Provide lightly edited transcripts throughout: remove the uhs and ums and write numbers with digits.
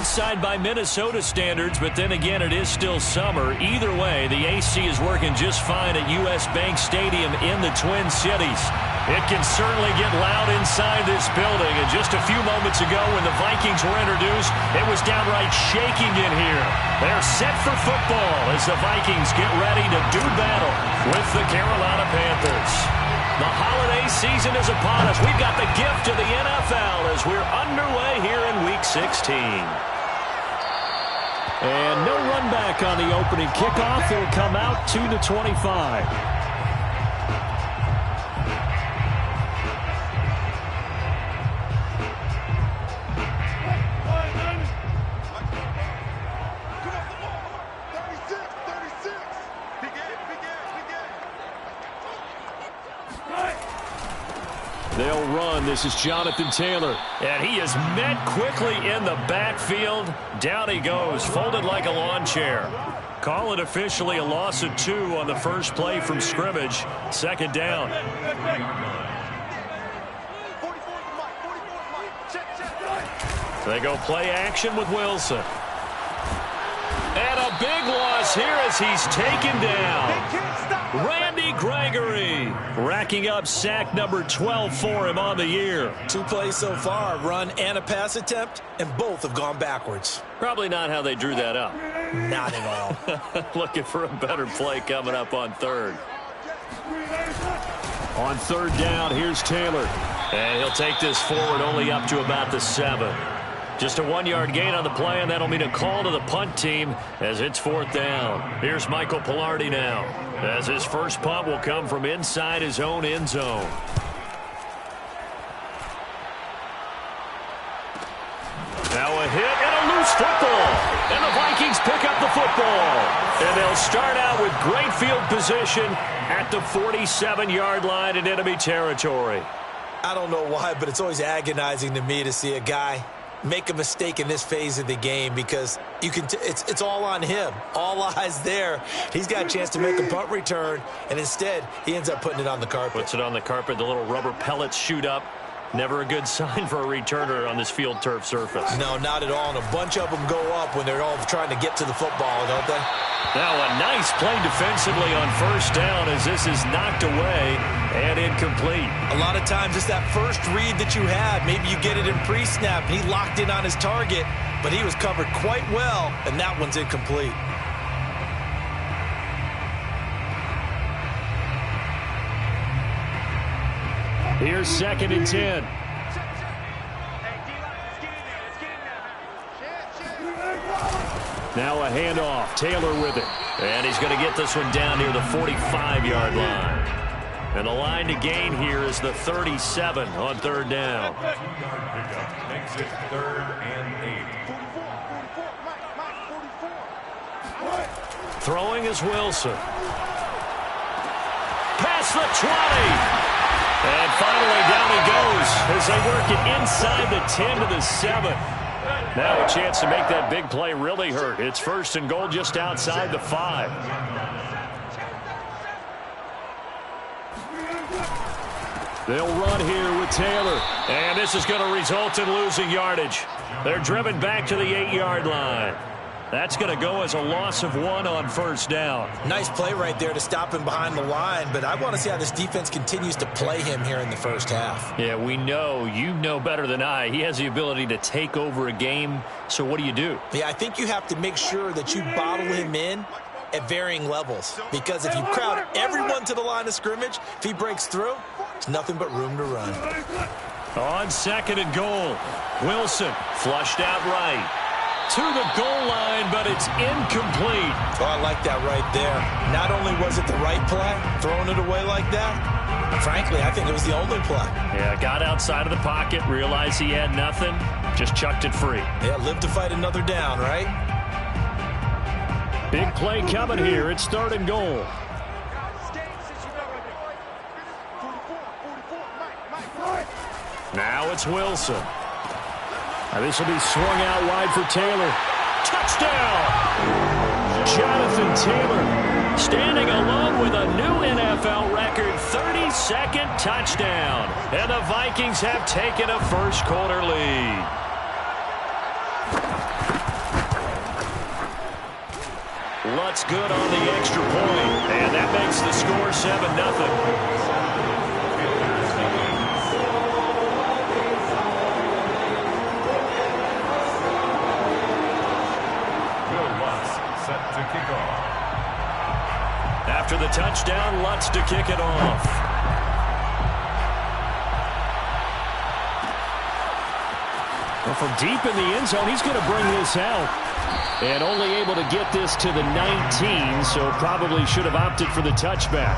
inside by Minnesota standards, but then again, it is still summer. Either way, the AC is working just fine at U.S. Bank Stadium in the Twin Cities. It can certainly get loud inside this building. And just a few moments ago when the Vikings were introduced, it was downright shaking in here. They're set for football as the Vikings get ready to do battle with the Carolina Panthers. The holiday season is upon us. We've got the gift of the NFL as we're underway here in Week 16. And no run back on the opening kickoff. It'll come out to the 25. They'll run. This is Jonathan Taylor. And he is met quickly in the backfield. Down he goes, folded like a lawn chair. Call it officially a loss of 2 on the first play from scrimmage. Second down. They go play action with Wilson. And a big loss here as he's taken down. Randy Gregory racking up sack number 12 for him on the year. 2 plays so far, a run and a pass attempt, and both have gone backwards. Probably not how they drew that up. Not at all. Looking for a better play coming up on third. On third down, here's Taylor. And he'll take this forward only up to about the 7. Just a 1-yard gain on the play, and that'll mean a call to the punt team as it's 4th down. Here's Michael Pilardi now, as his first punt will come from inside his own end zone. Now a hit and a loose football. And the Vikings pick up the football. And they'll start out with great field position at the 47-yard line in enemy territory. I don't know why, but it's always agonizing to me to see a guy make a mistake in this phase of the game because you can it's all on him. All eyes there. He's got a chance to make a punt return, and instead he ends up putting it on the carpet. Puts it on the carpet. The little rubber pellets shoot up. Never a good sign for a returner on this field turf surface. No, not at all. And a bunch of them go up when they're all trying to get to the football, don't they? Now a nice play defensively on first down as this is knocked away and incomplete. A lot of times it's that first read that you had. Maybe you get it in pre-snap. He locked in on his target, but he was covered quite well, and that one's incomplete. Here's 2nd and 10. Now a handoff. Taylor with it. And he's going to get this one down near the 45-yard line. And the line to gain here is the 37 on third down. Makes it 3rd and 8. Throwing is Wilson. Past the 20. And finally down he goes as they work it inside the 10 to the 7. Now a chance to make that big play really hurt. It's 1st and goal just outside the 5. They'll run here with Taylor. And this is going to result in losing yardage. They're driven back to the 8-yard line. That's going to go as a loss of 1 on first down. Nice play right there to stop him behind the line, but I want to see how this defense continues to play him here in the first half. Yeah, we know. You know better than I. He has the ability to take over a game, so what do you do? Yeah, I think you have to make sure that you bottle him in at varying levels, because if you crowd everyone to the line of scrimmage, if he breaks through, there's nothing but room to run. On 2nd and goal, Wilson flushed out right. To the goal line, but it's incomplete. Oh, I like that right there. Not only was it the right play, throwing it away like that, frankly, I think it was the only play. Yeah, got outside of the pocket, realized he had nothing, just chucked it free. Yeah, live to fight another down, right? Big play coming here. It's 3rd and goal. Now it's Wilson. Now this will be swung out wide for Taylor. Touchdown! Jonathan Taylor standing alone with a new NFL record 32nd touchdown. And the Vikings have taken a first quarter lead. Lutt's good on the extra point, and that makes the score 7-0. Set to kick off. After the touchdown, Lutz to kick it off. Well, from deep in the end zone, he's going to bring this out. And only able to get this to the 19, so probably should have opted for the touchback.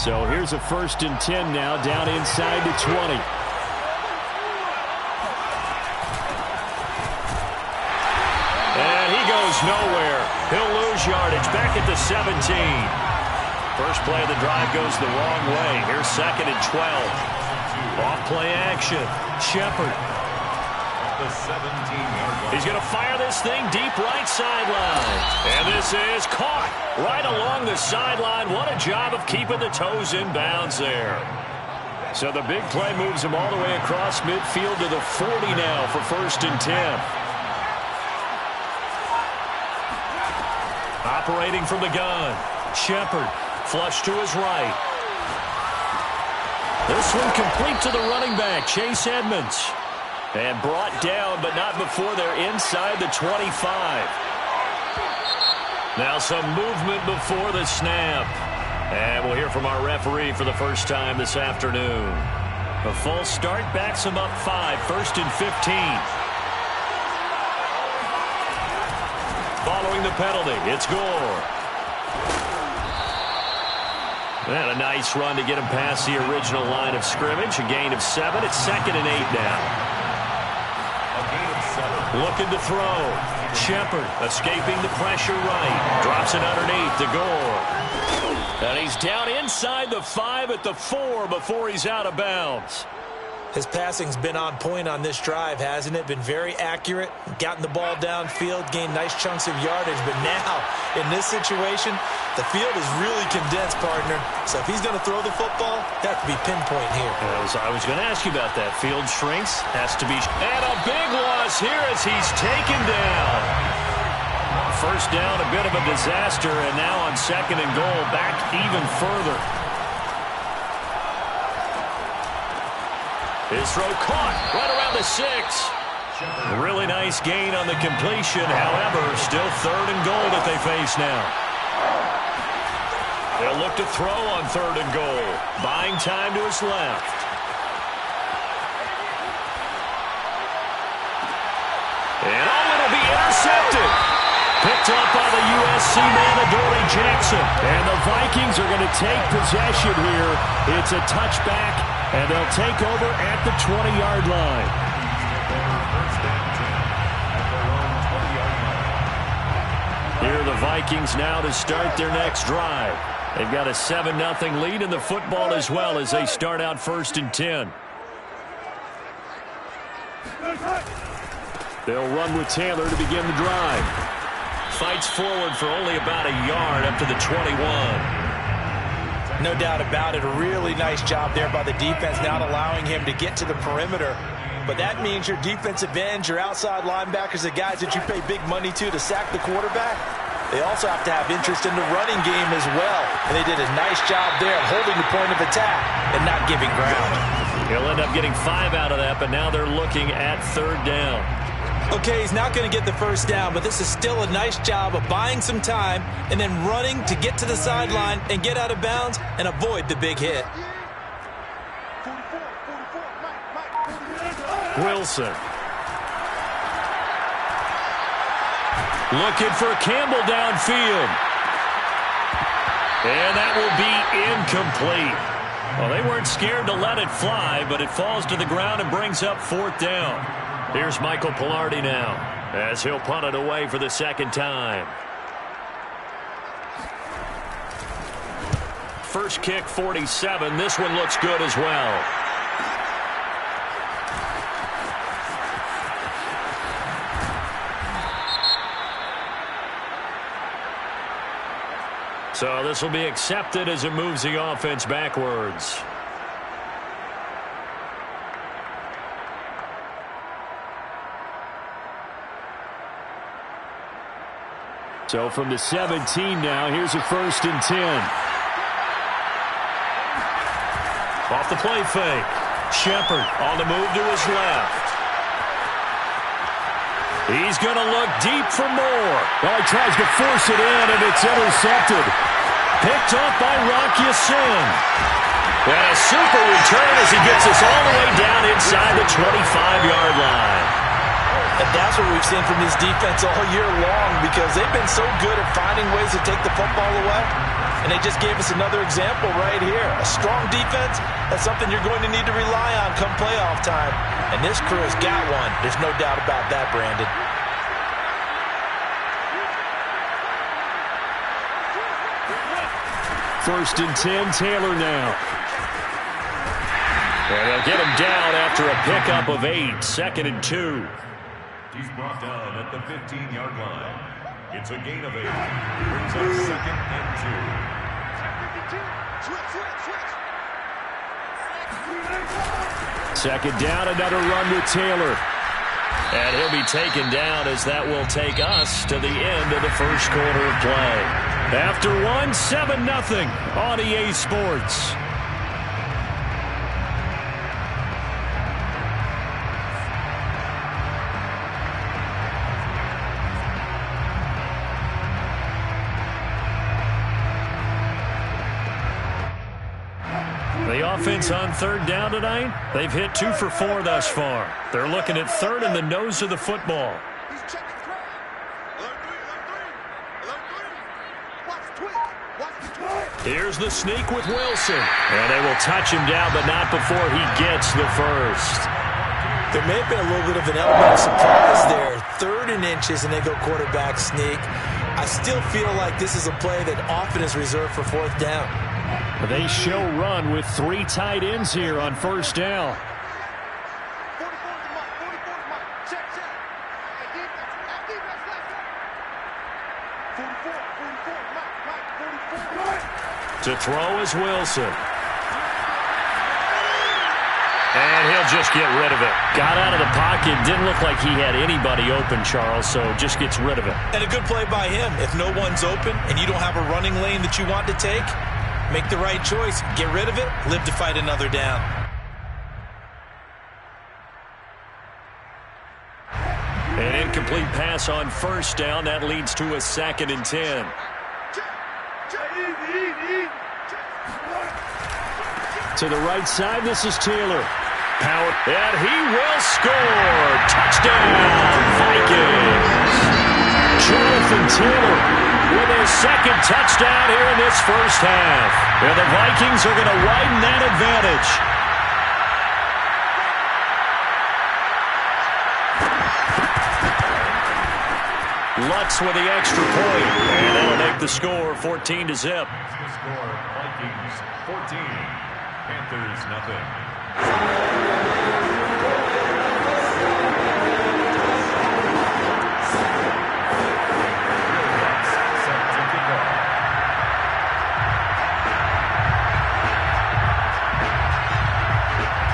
So here's a 1st and 10 now, down inside the 20. And he goes nowhere. He'll lose yardage back at the 17. First play of the drive goes the wrong way. Here's 2nd and 12. Off play action. Shepard. The 17-yard line. He's going to fire this thing deep right sideline. And this is caught right along the sideline. What a job of keeping the toes in bounds there. So the big play moves him all the way across midfield to the 40 now for 1st and 10. Operating from the gun. Shepard, flush to his right. This one complete to the running back, Chase Edmonds. And brought down, but not before they're inside the 25. Now some movement before the snap. And we'll hear from our referee for the first time this afternoon. A false start backs him up 5, 1st and 15. Following the penalty, it's Gore. And a nice run to get him past the original line of scrimmage. A gain of 7. It's 2nd and 8 now. Looking to throw. Shepard escaping the pressure right. Drops it underneath to Gore. And he's down inside the 5 at the 4 before he's out of bounds. His passing's been on point on this drive, hasn't it? Been very accurate, gotten the ball downfield, gained nice chunks of yardage. But now, in this situation, the field is really condensed, partner. So if he's going to throw the football, that could be pinpoint here. I was going to ask you about that. Field shrinks, has to be. And a big loss here as he's taken down. First down, a bit of a disaster, and now on 2nd and goal, back even further. His throw caught right around the 6. Really nice gain on the completion. However, still 3rd and goal that they face now. They'll look to throw on 3rd and goal. Buying time to his left. And it'll be intercepted. Picked up by the USC man, Adoree Jackson. And the Vikings are going to take possession here. It's a touchback, and they'll take over at the 20-yard line. Here are the Vikings now to start their next drive. They've got a 7-0 lead in the football as well as they start out 1st and 10. They'll run with Taylor to begin the drive. Fights forward for only about a yard up to the 21. No doubt about it. A really nice job there by the defense, not allowing him to get to the perimeter. But that means your defensive ends, your outside linebackers, the guys that you pay big money to sack the quarterback, they also have to have interest in the running game as well. And they did a nice job there of holding the point of attack and not giving ground. He'll end up getting 5 out of that, but now they're looking at 3rd down. Okay, he's not going to get the first down, but this is still a nice job of buying some time and then running to get to the sideline and get out of bounds and avoid the big hit. Wilson. Looking for Campbell downfield. And that will be incomplete. Well, they weren't scared to let it fly, but it falls to the ground and brings up 4th down. Here's Michael Pilardi now as he'll punt it away for the 2nd time. First kick, 47. This one looks good as well. So this will be accepted as it moves the offense backwards. So from the 17 now, here's a 1st and 10. Off the play fake. Shepard on the move to his left. He's going to look deep for more. Well, he tries to force it in, and it's intercepted. Picked up by Rock Ya-Sin. And a super return as he gets us all the way down inside the 25-yard line. And that's what we've seen from this defense all year long, because they've been so good at finding ways to take the football away. And they just gave us another example right here. A strong defense, that's something you're going to need to rely on come playoff time. And this crew has got one. There's no doubt about that, Brandon. First and 10, Taylor now. And they'll get him down after a pickup of 8, 2nd and 2. He's brought down at the 15-yard line. It's a gain of 8. Brings up 2nd and 2. Second down, another run with Taylor. And he'll be taken down as that will take us to the end of the first quarter of play. After one, 7-0 on EA Sports. The offense on 3rd down tonight, they've hit 2 for 4 thus far. They're looking at 3rd in the nose of the football. Here's the sneak with Wilson. And they will touch him down, but not before he gets the first. There may have been a little bit of an element of surprise there. 3rd and inches, and they go quarterback sneak. I still feel like this is a play that often is reserved for 4th down. They show run with 3 tight ends here on 1st down. To throw is Wilson. And he'll just get rid of it. Got out of the pocket. Didn't look like he had anybody open, Charles, so just gets rid of it. And a good play by him. If no one's open and you don't have a running lane that you want to take, make the right choice. Get rid of it. Live to fight another down. An incomplete pass on 1st down. That leads to a 2nd and 10. To the right side, this is Taylor. Power, and he will score. Touchdown, Vikings. Jonathan Taylor with his 2nd touchdown here in this first half. And the Vikings are going to widen that advantage. Lutz with the extra point. And that'll make the score 14-0. The score, Vikings 14, Panthers nothing.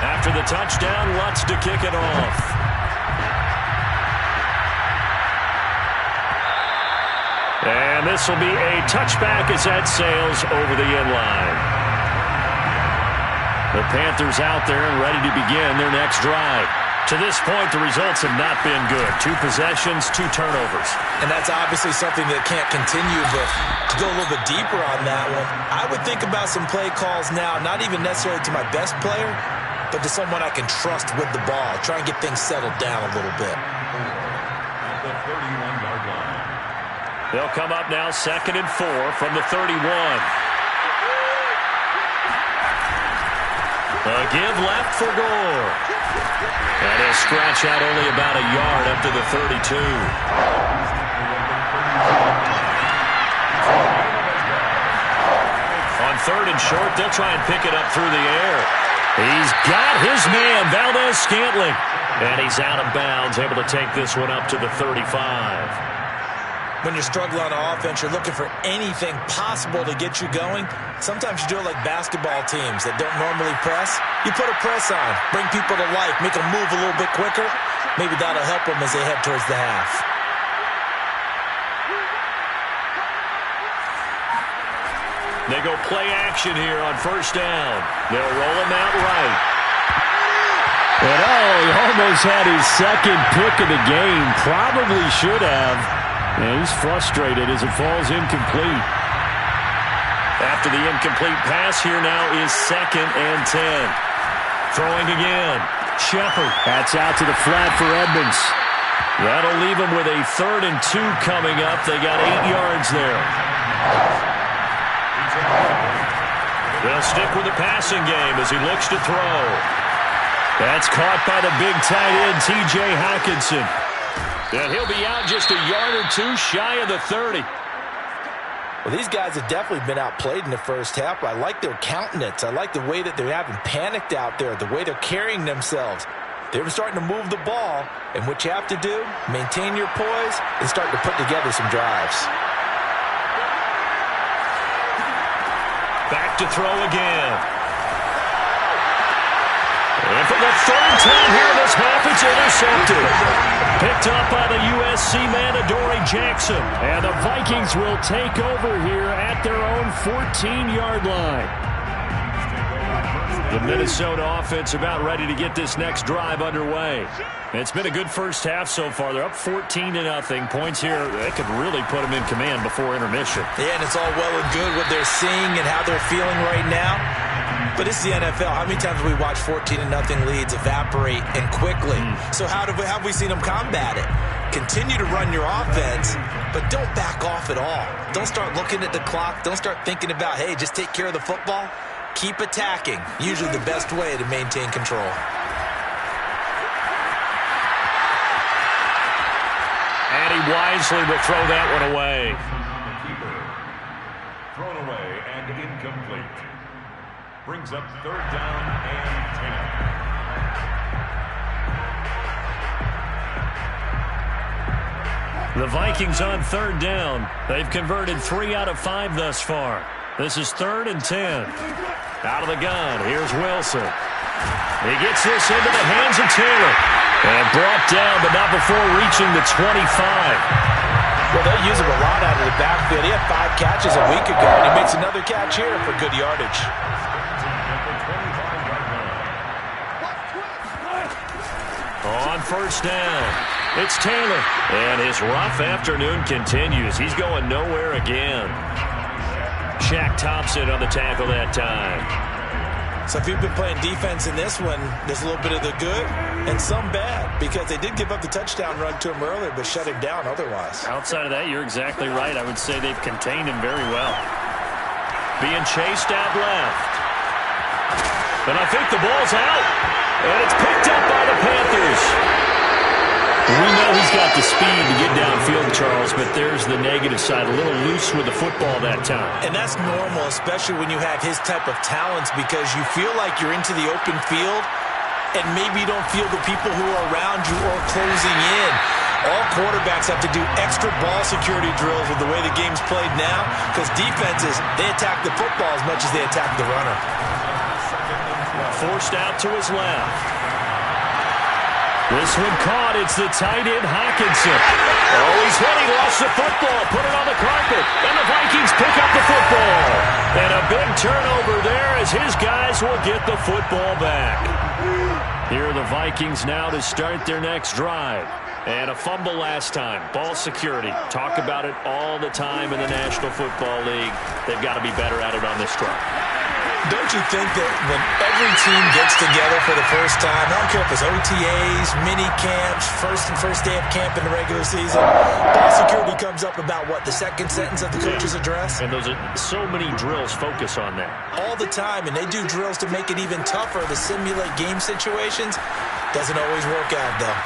After the touchdown, Lutz to kick it off. And this will be a touchback as that sails over the end line. The Panthers out there and ready to begin their next drive. To this point, the results have not been good. 2 possessions, 2 turnovers. And that's obviously something that can't continue, but to go a little bit deeper on that one, I would think about some play calls now, not even necessarily to my best player, but to someone I can trust with the ball. Try and get things settled down a little bit. At the 31-yard line. They'll come up now 2nd and 4 from the 31. A give left for Gore. And he'll scratch out only about a yard up to the 32. On 3rd and short, they'll try and pick it up through the air. He's got his man, Valdez-Scantling. And he's out of bounds, able to take this one up to the 35. when you're struggling on offense, you're looking for anything possible to get you going. Sometimes you do it like basketball teams that don't normally press. You put a press on, bring people to life, make them move a little bit quicker. Maybe that'll help them as they head towards the half. They go play action here on first down. They'll roll him out right. And he almost had his second pick of the game. Probably should have. And he's frustrated as it falls incomplete. After the incomplete pass, here now is 2nd and 10. Throwing again. Shepard. That's out to the flat for Edmonds. That'll leave him with a 3rd and 2 coming up. They got 8 yards there. They'll stick with the passing game as he looks to throw. That's caught by the big tight end, T.J. Hockenson. And he'll be out just a yard or 2 shy of the 30. Well, these guys have definitely been outplayed in the first half. I like their countenance. I like the way that they're having panicked out there, the way they're carrying themselves. They're starting to move the ball, and what you have to do, maintain your poise and start to put together some drives. Back to throw again. And for the 3rd time here in this half, it's intercepted. Picked up by the USC man, Adoree Jackson. And the Vikings will take over here at their own 14-yard line. The Minnesota offense about ready to get this next drive underway. It's been a good first half so far. They're up 14-0. Points here, they could really put them in command before intermission. Yeah, and it's all well and good what they're seeing and how they're feeling right now. But this is the NFL. How many times have we watched 14-0 leads evaporate and quickly? So how have we seen them combat it? Continue to run your offense, but don't back off at all. Don't start looking at the clock. Don't start thinking about, hey, just take care of the football. Keep attacking. Usually the best way to maintain control. And he wisely will throw that one away. Thrown away and incomplete. Brings up 3rd down and 10. The Vikings on 3rd down. They've converted 3 out of 5 thus far. This is 3rd and 10. Out of the gun, here's Wilson. He gets this into the hands of Taylor. And brought down, but not before reaching the 25. Well, they'll use him a lot out of the backfield. He had 5 catches a week ago, and he makes another catch here for good yardage. On first down, it's Taylor. And his rough afternoon continues. He's going nowhere again. Shaq Thompson on the tackle that time. So if you've been playing defense in this one, there's a little bit of the good and some bad, because they did give up the touchdown run to him earlier, but shut him down otherwise. Outside of that, you're exactly right. I would say they've contained him very well. Being chased out left. And I think the ball's out. And it's picked up by the Panthers. We know he's got the speed to get downfield, Charles, but there's the negative side. A little loose with the football that time. And that's normal, especially when you have his type of talents, because you feel like you're into the open field and maybe you don't feel the people who are around you or closing in. All quarterbacks have to do extra ball security drills with the way the game's played now, because defenses, they attack the football as much as they attack the runner. Forced out to his left. This one caught. It's the tight end, Hockenson. Oh, he's hit. He lost the football. Put it on the carpet. And the Vikings pick up the football. And a big turnover there as his guys will get the football back. Here are the Vikings now to start their next drive. And a fumble last time. Ball security. Talk about it all the time in the National Football League. They've got to be better at it on this drive. Don't you think that when every team gets together for the first time, I don't care if it's OTAs, mini camps, first day of camp in the regular season, ball security comes up about what, the second sentence of the coach's address? And those are so many drills focus on that. All the time, and they do drills to make it even tougher to simulate game situations. Doesn't always work out, though.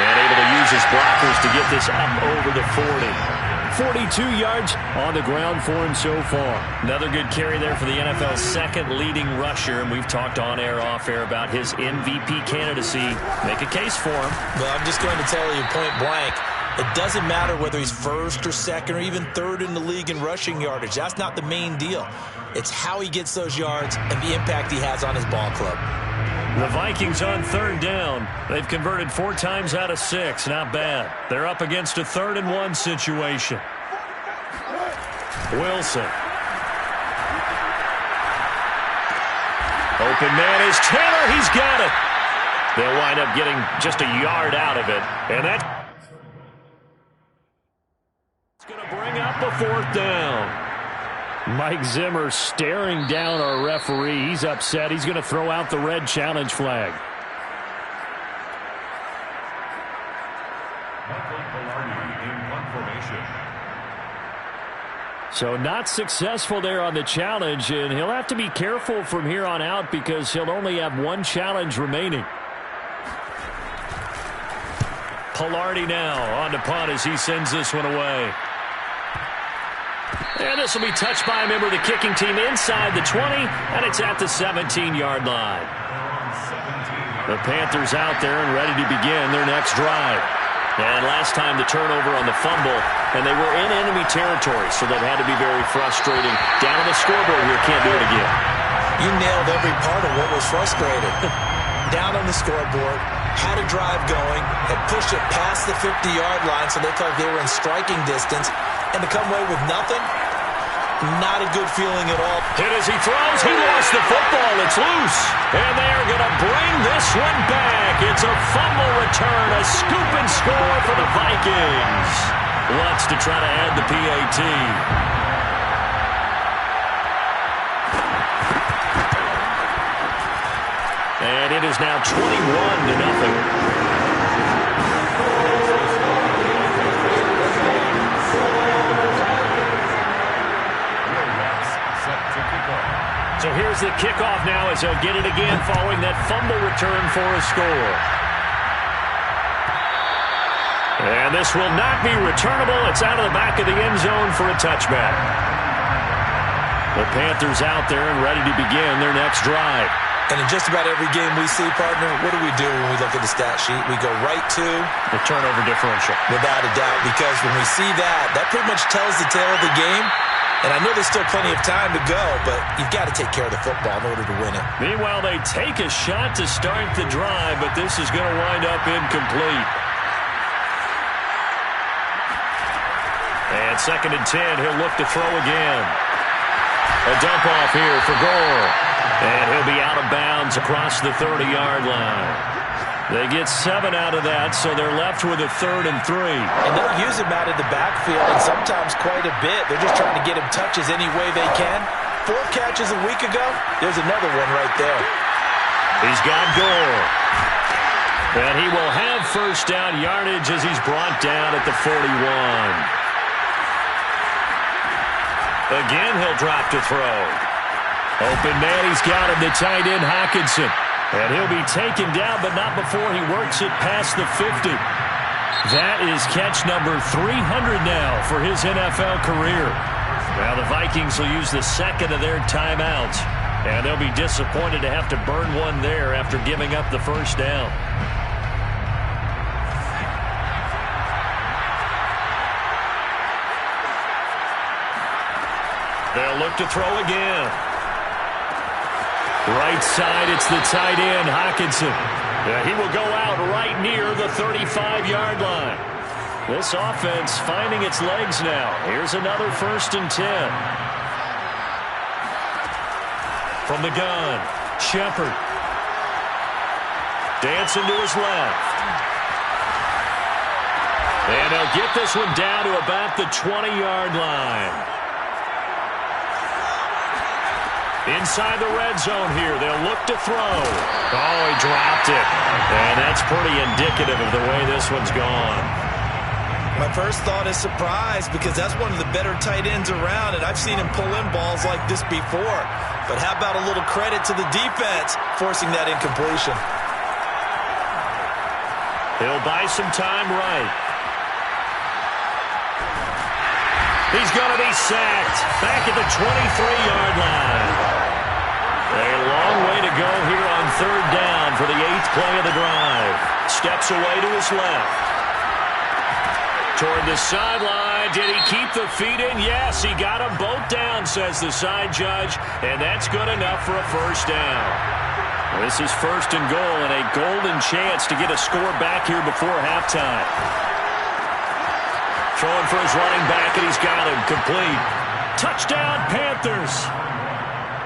And able to use his blockers to get this up over the 40. 42 yards on the ground for him so far. Another good carry there for the NFL's second leading rusher, and we've talked on air, off air about his MVP candidacy. Make a case for him. Well, I'm just going to tell you point blank, It doesn't matter whether he's first or second or even third in the league in rushing yardage. That's not the main deal. It's how he gets those yards and the impact he has on his ball club. The Vikings on third down. They've converted 4 times out of 6. Not bad. They're up against a 3rd-and-1 situation. Wilson. Open man is Taylor. He's got it. They'll wind up getting just a yard out of it. And that's going to bring up a 4th down. Mike Zimmer staring down our referee. He's upset. He's going to throw out the red challenge flag. So not successful there on the challenge, and he'll have to be careful from here on out because he'll only have 1 challenge remaining. Pilardi now on the punt as he sends this one away. And this will be touched by a member of the kicking team inside the 20, and it's at the 17-yard line. The Panthers out there and ready to begin their next drive. And last time the turnover on the fumble, and they were in enemy territory, so that had to be very frustrating. Down on the scoreboard here, can't do it again. You nailed every part of what was frustrating. Down on the scoreboard, had a drive going, had pushed it past the 50-yard line so they thought they were in striking distance, and to come away with nothing, not a good feeling at all. Hit as he throws. He lost the football. It's loose. And they are going to bring this one back. It's a fumble return, a scoop and score for the Vikings. Wants to try to add the PAT. And it is now 21-0. So here's the kickoff now as they'll get it again following that fumble return for a score. And this will not be returnable. It's out of the back of the end zone for a touchback. The Panthers out there and ready to begin their next drive. And in just about every game we see, partner, what do we do when we look at the stat sheet? We go right to the turnover differential. Without a doubt, because when we see that, that pretty much tells the tale of the game. And I know there's still plenty of time to go, but you've got to take care of the football in order to win it. Meanwhile, they take a shot to start the drive, but this is going to wind up incomplete. And 2nd and 10, he'll look to throw again. A dump off here for Gore. And he'll be out of bounds across the 30-yard line. They get 7 out of that, so they're left with a 3rd and 3. And they'll use him out of the backfield, and sometimes quite a bit. They're just trying to get him touches any way they can. 4 catches a week ago, there's another one right there. He's got Gore. And he will have first down yardage as he's brought down at the 41. Again, he'll drop to throw. Open man, he's got him, the tight end Hockenson. And he'll be taken down, but not before he works it past the 50. That is catch number 300 now for his NFL career. Now the Vikings will use the 2nd of their timeouts. And they'll be disappointed to have to burn one there after giving up the first down. They'll look to throw again. Right side, it's the tight end, Hockenson. He will go out right near the 35-yard line. This offense finding its legs now. Here's another 1st and 10. From the gun, Shepard. Dancing to his left. And they'll get this one down to about the 20-yard line. Inside the red zone here, they'll look to throw. Oh, he dropped it. And that's pretty indicative of the way this one's gone. My first thought is surprise because that's one of the better tight ends around, and I've seen him pull in balls like this before. But how about a little credit to the defense forcing that incompletion? He'll buy some time right. He's going to be sacked back at the 23-yard line. A long way to go here on 3rd down for the 8th play of the drive. Steps away to his left. toward the sideline. Did he keep the feet in? Yes, he got them both down, says the side judge, and that's good enough for a first down. This is first and goal and a golden chance to get a score back here before halftime. Throwing for his running back, and he's got him complete. Touchdown, Panthers.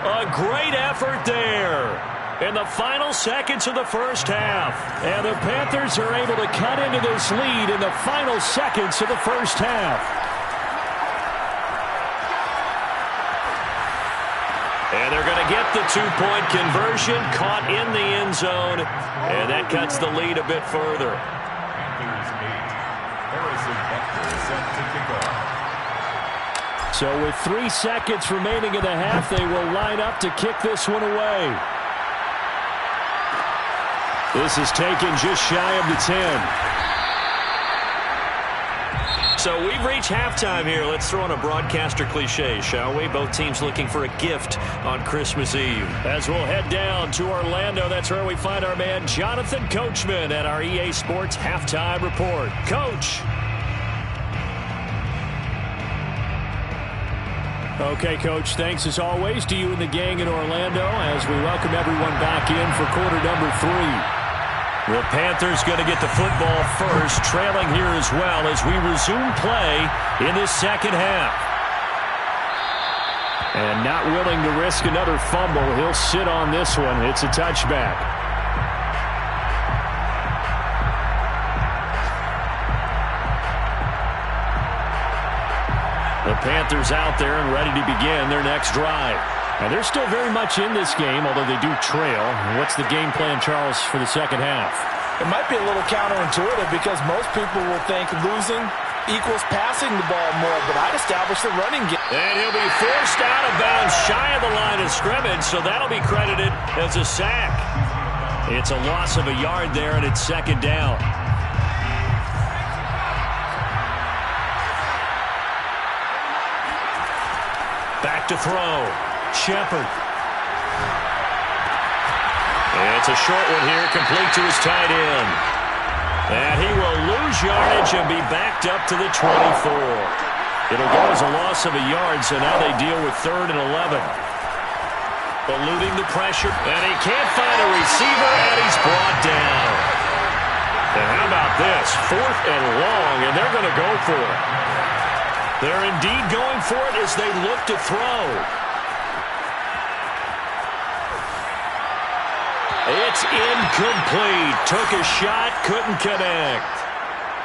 A great effort there in the final seconds of the first half. And the Panthers are able to cut into this lead in the final seconds of the first half. And they're going to get the two-point conversion, caught in the end zone, and that cuts the lead a bit further. Panthers 8. Harrison Butker set to kick off. So with 3 seconds remaining in the half, they will line up to kick this one away. This is taken just shy of the 10. So we've reached halftime here. Let's throw in a broadcaster cliche, shall we? Both teams looking for a gift on Christmas Eve. As we'll head down to Orlando, that's where we find our man Jonathan Coachman at our EA Sports Halftime Report. Coach. Okay, Coach, thanks as always to you and the gang in Orlando as we welcome everyone back in for quarter number 3. The Panthers going to get the football first, trailing here as well as we resume play in this second half. And not willing to risk another fumble, he'll sit on this one. It's a touchback. The Panthers out there and ready to begin their next drive. And they're still very much in this game, although they do trail. What's the game plan, Charles, for the second half? It might be a little counterintuitive because most people will think losing equals passing the ball more, but I'd establish the running game. And he'll be forced out of bounds shy of the line of scrimmage, so that'll be credited as a sack. It's a loss of a yard there, and it's second down. Back to throw. Shepard. It's a short one here, complete to his tight end. And he will lose yardage and be backed up to the 24. It'll go as a loss of a yard, so now they deal with 3rd and 11. Eluding the pressure, and he can't find a receiver, and he's brought down. And how about this? 4th and long, and they're going to go for it. They're indeed going for it as they look to throw. It's incomplete. Took a shot, couldn't connect.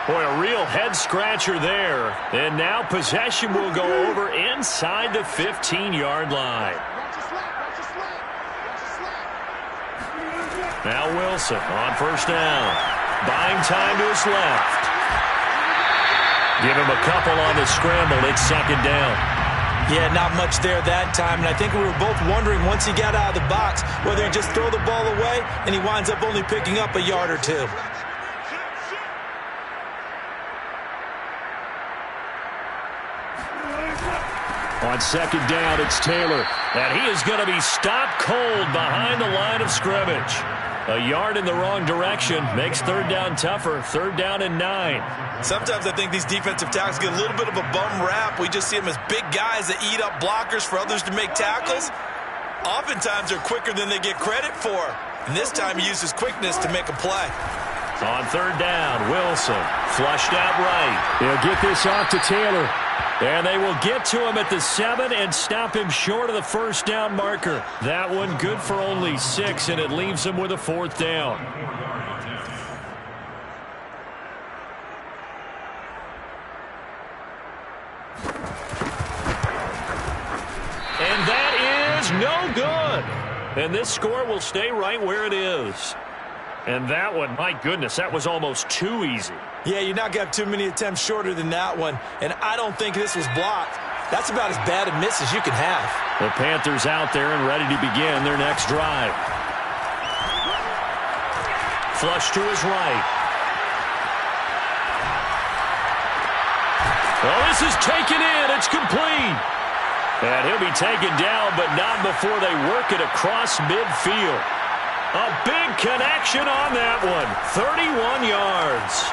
Boy, a real head-scratcher there. And now possession will go over inside the 15-yard line. Now Wilson on first down. Buying time to his left. Give him a couple on the scramble. It's second down. Yeah, not much there that time, and I think we were both wondering once he got out of the box whether he'd just throw the ball away, and he winds up only picking up a yard or two. On second down, it's Taylor. And he is going to be stopped cold behind the line of scrimmage. A yard in the wrong direction makes third down tougher. 3rd down and 9. Sometimes I think these defensive tackles get a little bit of a bum rap. We just see them as big guys that eat up blockers for others to make tackles. Oftentimes they're quicker than they get credit for. And this time he used his quickness to make a play. On 3rd down, Wilson flushed out right. They'll get this off to Taylor. And they will get to him at the 7 and stop him short of the first down marker. That one good for only 6, and it leaves him with a 4th down. And that is no good. And this score will stay right where it is. And that one, my goodness, that was almost too easy. Yeah, you're not going to have too many attempts shorter than that one. And I don't think this was blocked. That's about as bad a miss as you can have. The Panthers out there and ready to begin their next drive. Flush to his right. Oh, this is taken in. It's complete. And he'll be taken down, but not before they work it across midfield. A big connection on that one. 31 yards.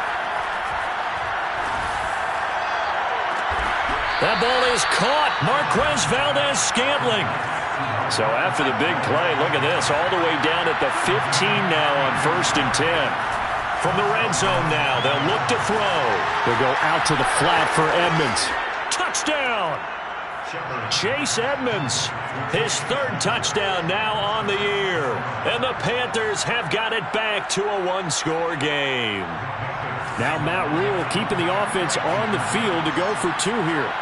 That ball is caught. Marquez Valdez-Scantling. So after the big play, look at this, all the way down at the 15 now on 1st and 10. From the red zone now, they'll look to throw. They'll go out to the flat for Edmonds. Touchdown! Chase Edmonds, his 3rd touchdown now on the year. And the Panthers have got it back to a 1-score game. Now Matt Rule keeping the offense on the field to go for 2 here.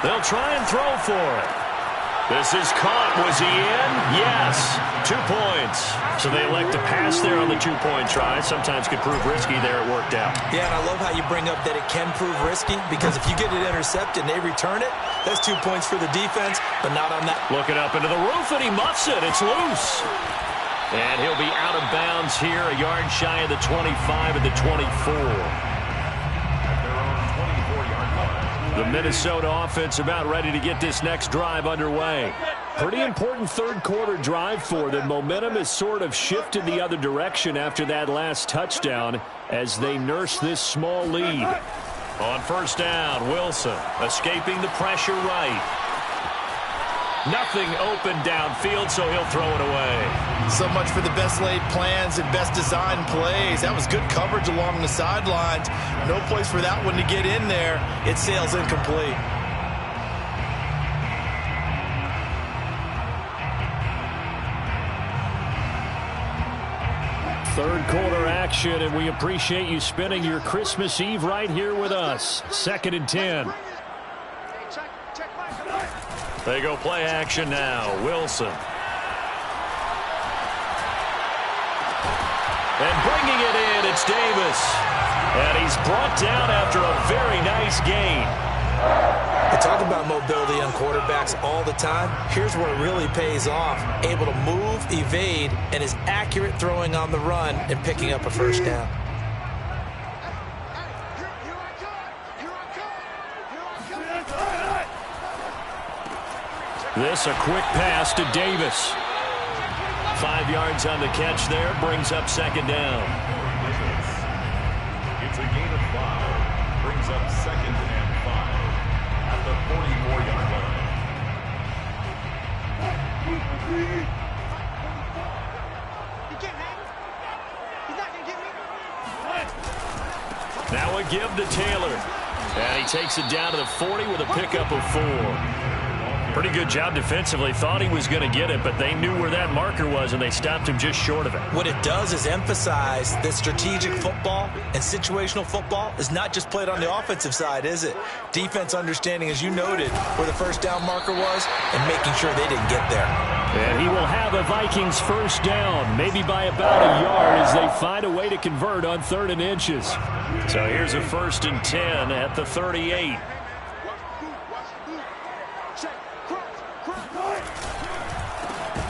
They'll try and throw for it. This is caught. Was he in? Yes. 2 points. So they elect to pass there on the 2-point try. Sometimes could prove risky there. It worked out. Yeah, and I love how you bring up that it can prove risky, because if you get it intercepted and they return it, that's 2 points for the defense, but not on that. Looking up into the roof, and he muffs it. It's loose. And he'll be out of bounds here, a yard shy of the 25 at the 24. The Minnesota offense about ready to get this next drive underway. Pretty important 3rd quarter drive for them. Momentum has sort of shifted the other direction after that last touchdown as they nurse this small lead. On 1st down, Wilson escaping the pressure right. Nothing open downfield, so he'll throw it away. So much for the best laid plans and best designed plays. That was good coverage along the sidelines. No place for that one to get in there. It sails incomplete. Third quarter action, and we appreciate you spending your Christmas Eve right here with us. 2nd and 10. They go play action now. Wilson. And bringing it in, it's Davis. And he's brought down after a very nice gain. They talk about mobility on quarterbacks all the time. Here's where it really pays off. Able to move, evade, and is accurate throwing on the run and picking up a 1st down. This a quick pass to Davis. 5 yards on the catch there, brings up 2nd down. It's a gain of 5, brings up 2nd and 5 at the 44-yard line. Now a give to Taylor. And he takes it down to the 40 with a pickup of 4. Pretty good job defensively. Thought he was going to get it, but they knew where that marker was, and they stopped him just short of it. What it does is emphasize that strategic football and situational football is not just played on the offensive side, is it? Defense understanding, as you noted, where the 1st down marker was and making sure they didn't get there. And he will have a Vikings 1st down, maybe by about a yard as they find a way to convert on 3rd and inches. So here's a 1st and 10 at the 38.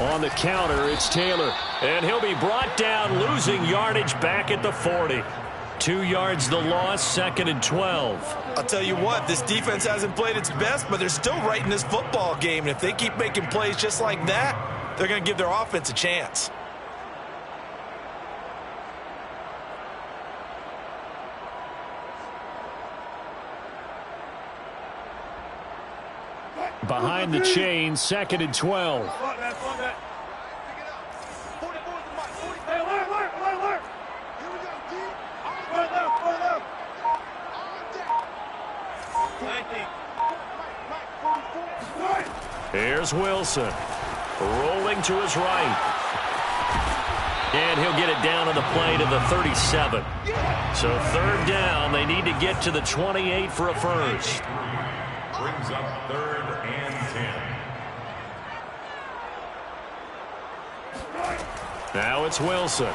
On the counter, it's Taylor. And he'll be brought down, losing yardage back at the 40. 2 yards the loss, 2nd and 12. I'll tell you what, this defense hasn't played its best, but they're still right in this football game. And if they keep making plays just like that, they're going to give their offense a chance. Behind the chain, 2nd and 12. Here's Wilson. Rolling to his right. And he'll get it down on the play to the 37. So 3rd down, they need to get to the 28 for a 1st. Brings up 3rd and 10. Now it's Wilson.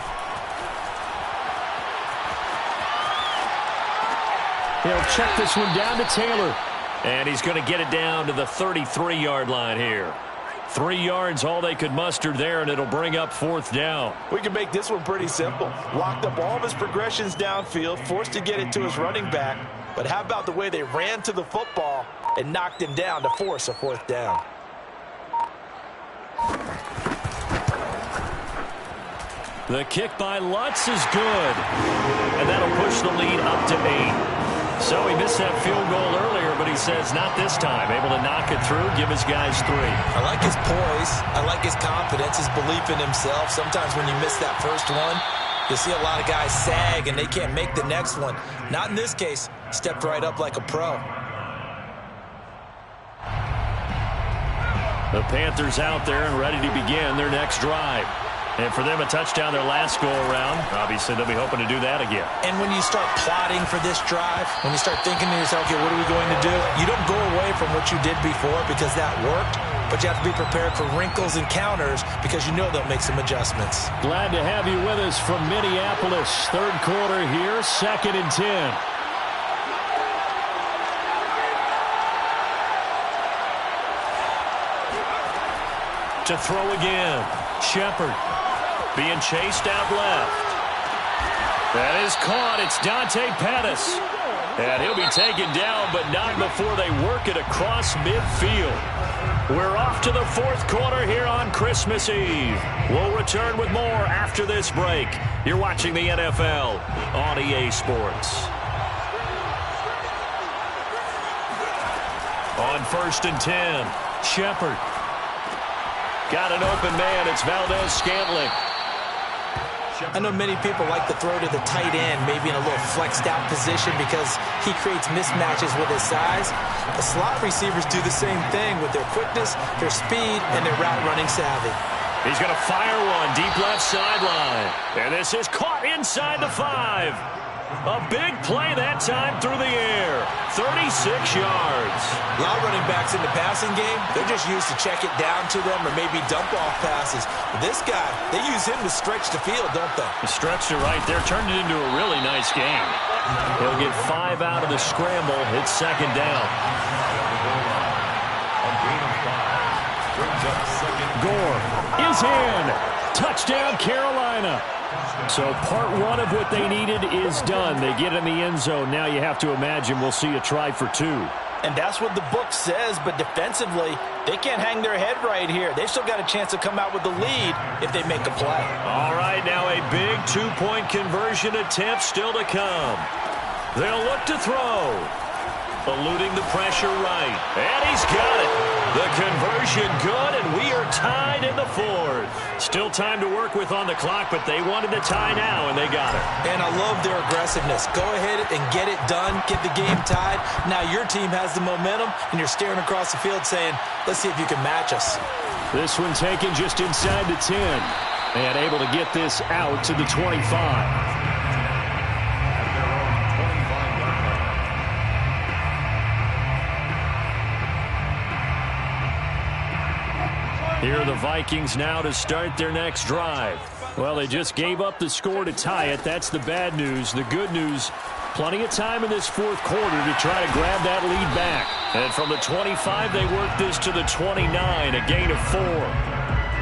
He'll check this one down to Taylor. And he's going to get it down to the 33-yard line here. 3 yards, all they could muster there, and it'll bring up 4th down. We can make this one pretty simple. Locked up all of his progressions downfield, forced to get it to his running back. But how about the way they ran to the football and knocked him down to force a 4th down? The kick by Lutz is good. And that'll push the lead up to 8. So he missed that field goal earlier, but he says not this time. Able to knock it through, give his guys 3. I like his poise. I like his confidence, his belief in himself. Sometimes when you miss that first one, you'll see a lot of guys sag and they can't make the next one. Not in this case. Stepped right up like a pro. The Panthers out there and ready to begin their next drive. And for them, a touchdown their last go-around. Obviously, they'll be hoping to do that again. And when you start plotting for this drive, when you start thinking to yourself, okay, what are we going to do? You don't go away from what you did before because that worked, but you have to be prepared for wrinkles and counters because you know they'll make some adjustments. Glad to have you with us from Minneapolis. Third quarter here, 2nd and 10. To throw again. Shepard being chased out left. That is caught. It's Dante Pettis. And he'll be taken down, but not before they work it across midfield. We're off to the 4th quarter here on Christmas Eve. We'll return with more after this break. You're watching the NFL on EA Sports. On 1st and 10, Shepard. Got an open man. It's Valdez-Scantling. I know many people like to throw to the tight end, maybe in a little flexed out position because he creates mismatches with his size. The slot receivers do the same thing with their quickness, their speed, and their route running savvy. He's going to fire one deep left sideline. And this is caught inside the 5. A big play that time through the air. 36 yards. A lot of running backs in the passing game, they're just used to check it down to them or maybe dump off passes. But this guy, they use him to stretch the field, don't they? He stretched it right there, turned it into a really nice game. He'll get 5 out of the scramble. It's 2nd down. Gore is in. Touchdown, Carolina. So part 1 of what they needed is done. They get in the end zone. Now you have to imagine we'll see a try for 2. And that's what the book says, but defensively, they can't hang their head right here. They've still got a chance to come out with the lead if they make a play. All right, now a big 2-point conversion attempt still to come. They'll look to throw. Eluding the pressure right. And he's got it. The conversion good, and we are tied in the 4th. Still time to work with on the clock, but they wanted to tie now, and they got it. And I love their aggressiveness. Go ahead and get it done. Get the game tied. Now your team has the momentum, and you're staring across the field saying, let's see if you can match us. This one taken just inside the 10. And able to get this out to the 25. Here are the Vikings now to start their next drive. Well, they just gave up the score to tie it. That's the bad news. The good news, plenty of time in this 4th quarter to try to grab that lead back. And from the 25, they work this to the 29, a gain of 4.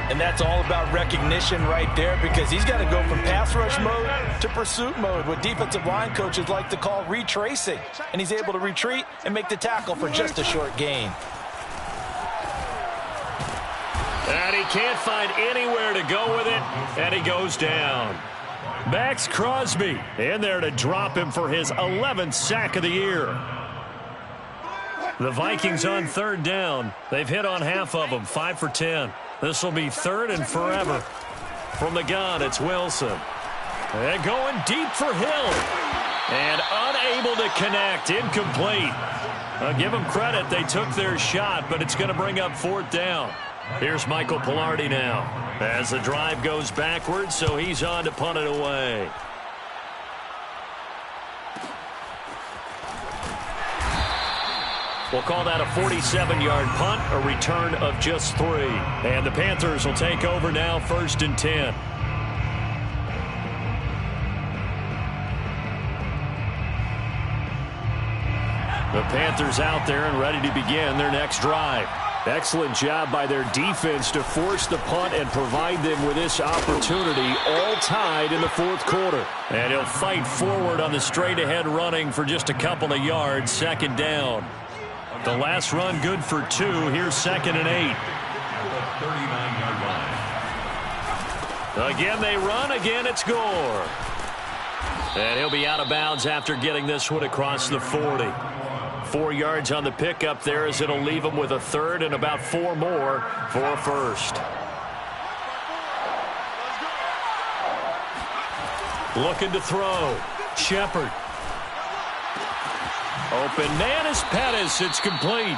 And that's all about recognition right there because he's got to go from pass rush mode to pursuit mode, what defensive line coaches like to call retracing. And he's able to retreat and make the tackle for just a short gain. And he can't find anywhere to go with it, and he goes down. Max Crosby in there to drop him for his 11th sack of the year. The Vikings on 3rd down. They've hit on half of them, 5 for 10. This will be 3rd and forever. From the gun, it's Wilson. And going deep for Hill. And unable to connect, incomplete. I'll give them credit, they took their shot, but it's going to bring up 4th down. Here's Michael Pilardi now as the drive goes backwards, so he's on to punt it away. We'll call that a 47-yard punt, a return of just 3. And the Panthers will take over now, 1st and 10. The Panthers out there and ready to begin their next drive. Excellent job by their defense to force the punt and provide them with this opportunity, all tied in the 4th quarter. And he'll fight forward on the straight-ahead running for just a couple of yards, 2nd down. The last run good for 2. Here's 2nd and 8. Again they run. Again it's Gore. And he'll be out of bounds after getting this one across the 40. 4 yards on the pickup there as it'll leave him with a third and about 4 more for a first. Looking to throw. Shepard. Open man is Pettis. It's complete.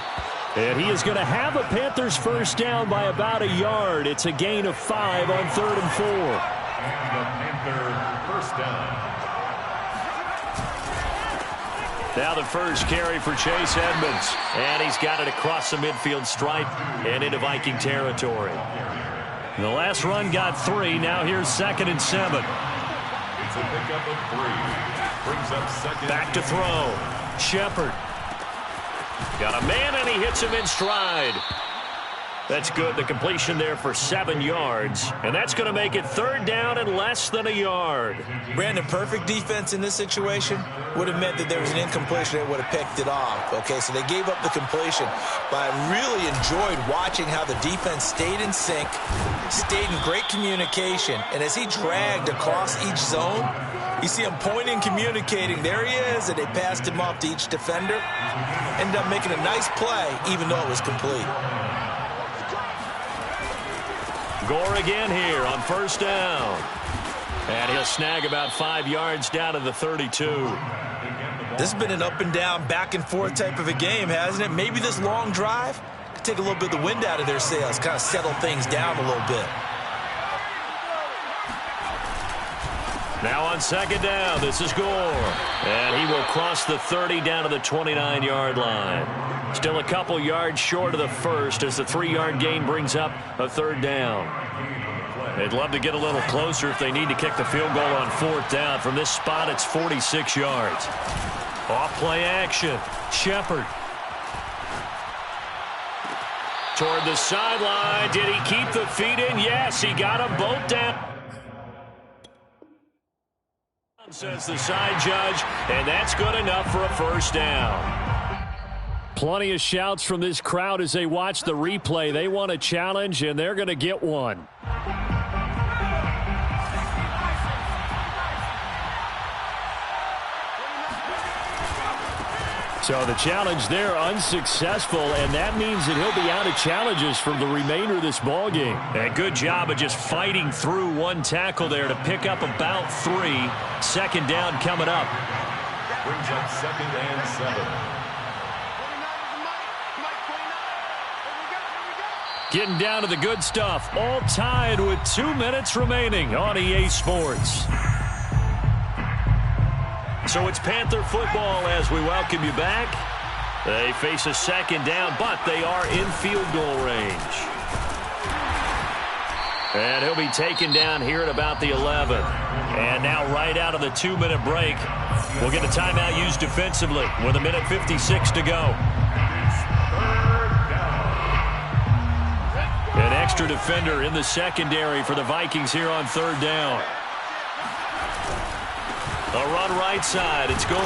And he is going to have a Panthers first down by about a yard. It's a gain of 5 on 3rd and 4. And the Panther first down. Now the first carry for Chase Edmonds. And he's got it across the midfield stripe and into Viking territory. The last run got 3. Now here's 2nd and 7. It's a pickup of 3. Brings up 2nd. Back to throw. Shepard. Got a man, and he hits him in stride. That's good. The completion there for 7 yards. And that's going to make it 3rd down and less than a yard. Brandon, perfect defense in this situation would have meant that there was an incompletion that would have picked it off. Okay, so they gave up the completion. But I really enjoyed watching how the defense stayed in sync, stayed in great communication. And as he dragged across each zone, you see him pointing, communicating. There he is, and they passed him off to each defender. Ended up making a nice play, even though it was complete. Gore again here on first down. And he'll snag about 5 yards down to the 32. This has been an up and down, back and forth type of a game, hasn't it? Maybe this long drive could take a little bit of the wind out of their sails, kind of settle things down a little bit. Now on 2nd down, this is Gore. And he will cross the 30 down to the 29-yard line. Still a couple yards short of the first as the 3-yard gain brings up a 3rd down. They'd love to get a little closer if they need to kick the field goal on 4th down. From this spot, it's 46 yards. Off play action. Shepard. Toward the sideline. Did he keep the feet in? Yes, he got them both down. Says the side judge, and that's good enough for a first down. Plenty of shouts from this crowd as they watch the replay. They want a challenge, and they're going to get one. So the challenge there unsuccessful, and that means that he'll be out of challenges for the remainder of this ball game. A good job of just fighting through one tackle there to pick up about 3. 2nd down coming up. Brings up 2nd and 7. Getting down to the good stuff. All tied with 2 minutes remaining on EA Sports. So it's Panther football as we welcome you back. They face a 2nd down, but they are in field goal range. And he'll be taken down here at about the 11. And now right out of the 2-minute break, we'll get a timeout used defensively with 1:56 to go. An extra defender in the secondary for the Vikings here on 3rd down. A run right side. It's Gore.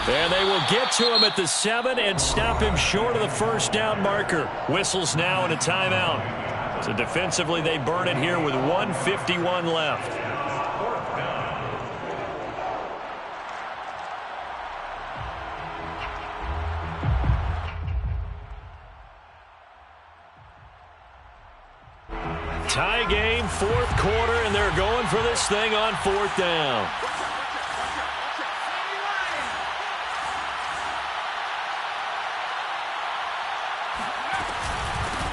And they will get to him at the 7 and stop him short of the first down marker. Whistles now and a timeout. So defensively, they burn it here with 1:51 left. Tie game, 4th quarter, and they're going for this thing on 4th down.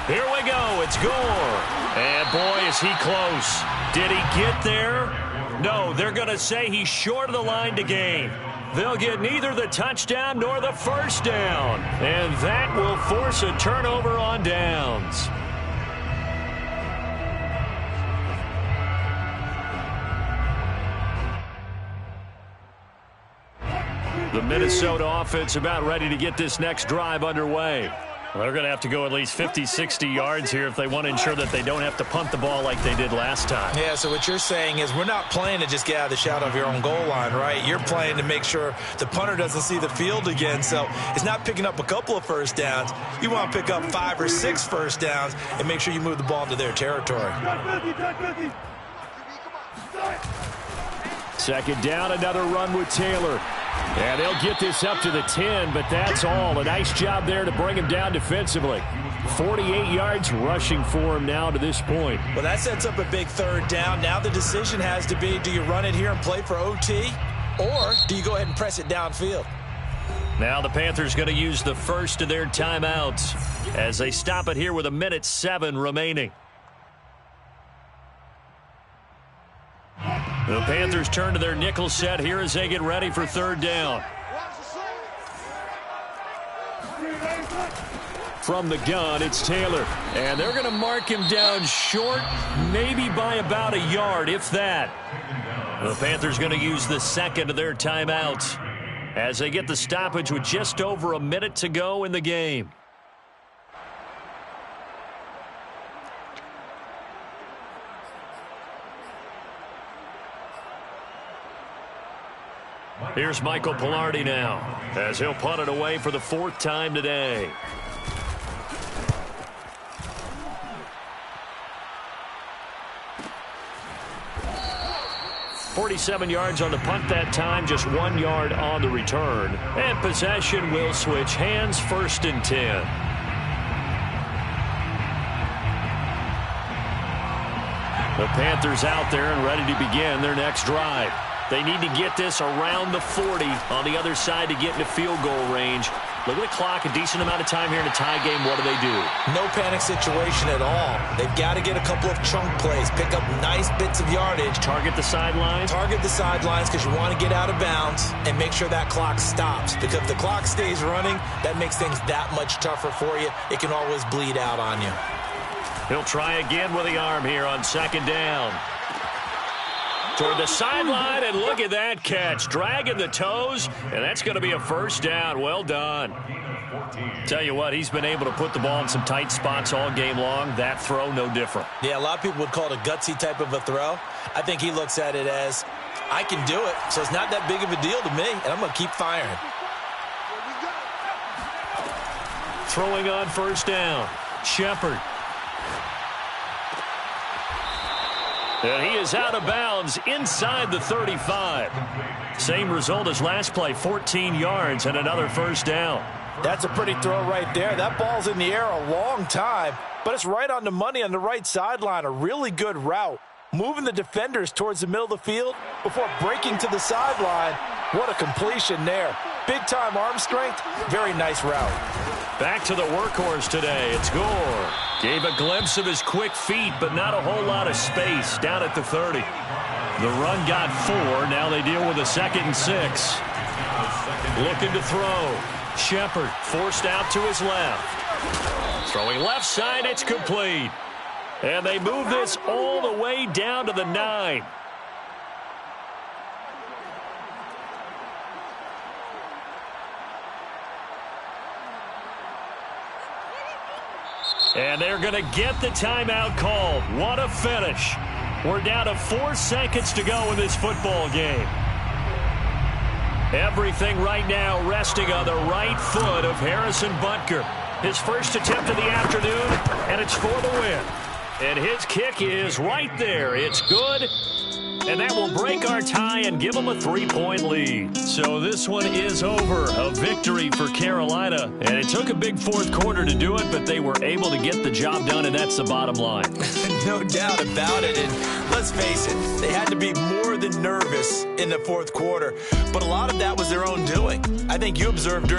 Here we go. It's Gore. And, boy, is he close. Did he get there? No, they're going to say he's short of the line to gain. They'll get neither the touchdown nor the first down. And that will force a turnover on downs. The Minnesota offense about ready to get this next drive underway. Well, they're going to have to go at least 50, 60 yards here if they want to ensure that they don't have to punt the ball like they did last time. Yeah, so what you're saying is we're not playing to just get out of the shadow of your own goal line, right? You're playing to make sure the punter doesn't see the field again. So it's not picking up a couple of first downs. You want to pick up 5 or 6 first downs and make sure you move the ball into their territory. Second down, another run with Taylor. And they'll get this up to the 10, but that's all. A nice job there to bring him down defensively. 48 yards rushing for him now to this point. Well, that sets up a big third down. Now the decision has to be, do you run it here and play for OT, or do you go ahead and press it downfield? Now the Panthers going to use the first of their timeouts as they stop it here with 1:07 remaining. The Panthers turn to their nickel set here as they get ready for third down. From the gun, it's Taylor. And they're going to mark him down short, maybe by about a yard, if that. The Panthers going to use the second of their timeouts as they get the stoppage with just over a minute to go in the game. Here's Michael Pilardi now as he'll punt it away for the 4th time today. .47 yards on the punt that time, just 1 yard on the return. And possession will switch hands, 1st and 10. The Panthers out there and ready to begin their next drive. They need to get this around the 40 on the other side to get into field goal range. Look at the clock, a decent amount of time here in a tie game. What do? No panic situation at all. They've got to get a couple of chunk plays, pick up nice bits of yardage. Target the sidelines? Target the sidelines because you want to get out of bounds and make sure that clock stops. Because if the clock stays running, that makes things that much tougher for you. It can always bleed out on you. He'll try again with the arm here on 2nd down. Toward the sideline, and look at that catch. Dragging the toes, and that's going to be a 1st down. Well done. Tell you what, he's been able to put the ball in some tight spots all game long. That throw, no different. Yeah, a lot of people would call it a gutsy type of a throw. I think he looks at it as, I can do it, so it's not that big of a deal to me, and I'm going to keep firing. Throwing on 1st down, Shepard. And he is out of bounds inside the 35. Same result as last play, 14 yards and another 1st down. That's a pretty throw right there. That ball's in the air a long time, but it's right on the money on the right sideline. A really good route. Moving the defenders towards the middle of the field before breaking to the sideline. What a completion there. Big-time arm strength. Very nice route. Back to the workhorse today. It's Gore. Gave a glimpse of his quick feet, but not a whole lot of space down at the 30. The run got 4. Now they deal with a 2nd and 6. Looking to throw. Shepard forced out to his left. Throwing left side, it's complete. And they move this all the way down to the 9. And they're going to get the timeout called. What a finish. We're down to 4 seconds to go in this football game. Everything right now resting on the right foot of Harrison Butker. His first attempt of the afternoon, and it's for the win. And his kick is right there. It's good. And that will break our tie and give them a 3-point lead. So this one is over. A victory for Carolina. And it took a big 4th quarter to do it, but they were able to get the job done, and that's the bottom line. No doubt about it. And let's face it, they had to be more than nervous in the 4th quarter. But a lot of that was their own doing. I think you observed during